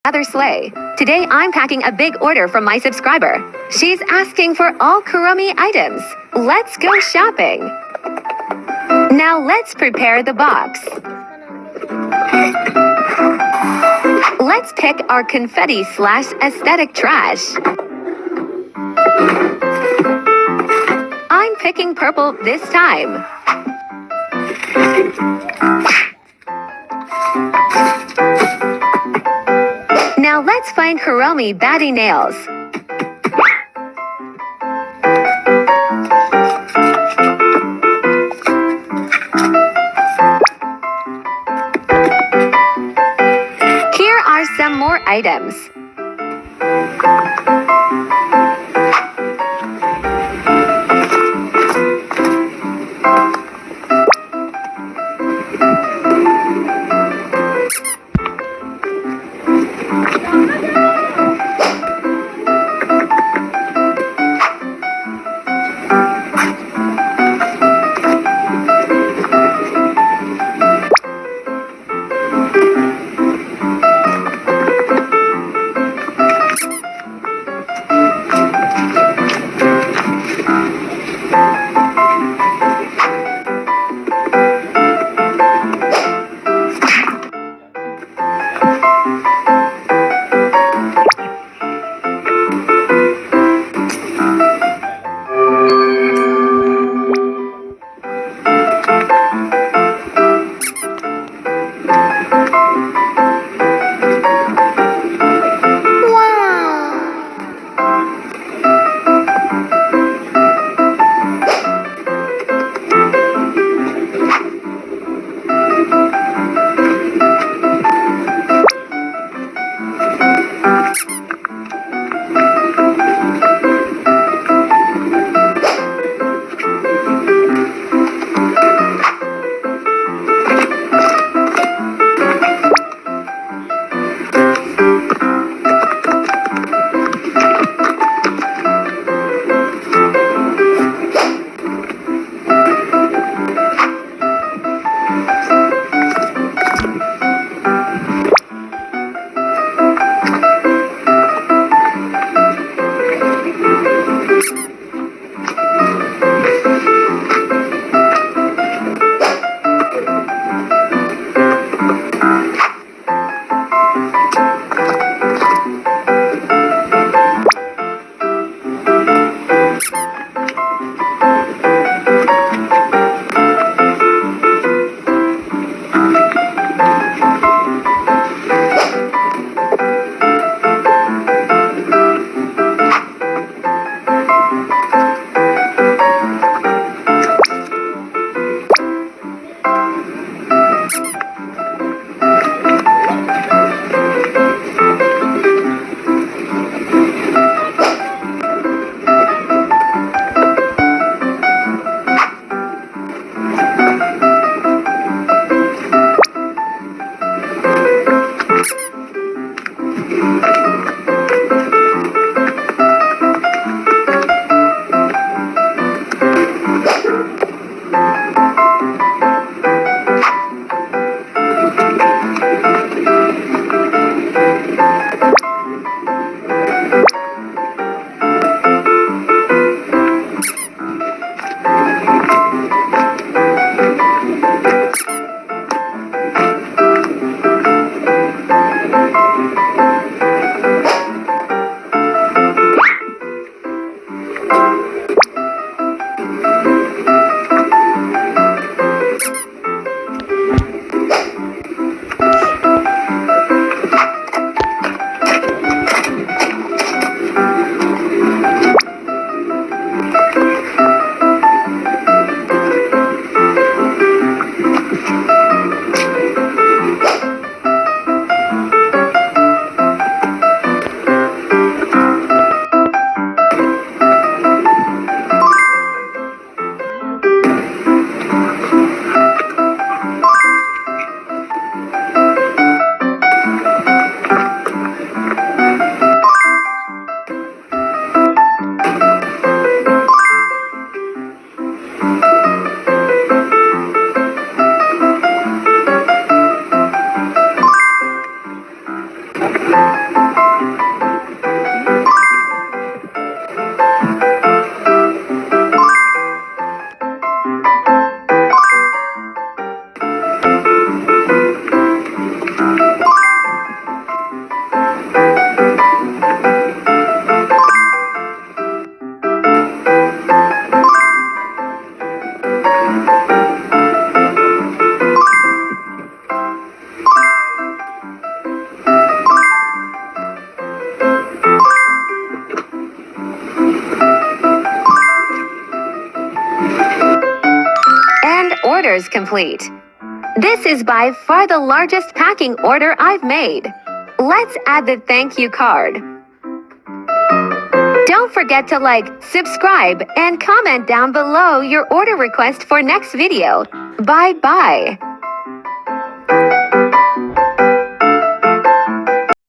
Other Slay. Today I'm packing a big order from my subscriber. She's asking for all Kuromi items. Let's go shopping. Now let's prepare the box. Let's pick our confetti/aesthetic trash. I'm picking purple this time. Now let's find Kuromi baddie nails. Here are some more items. orders complete. This is by far the largest packing order I've made. Let's add the thank you card. Don't forget to like, subscribe, and comment down below your order request for next video. Bye-bye.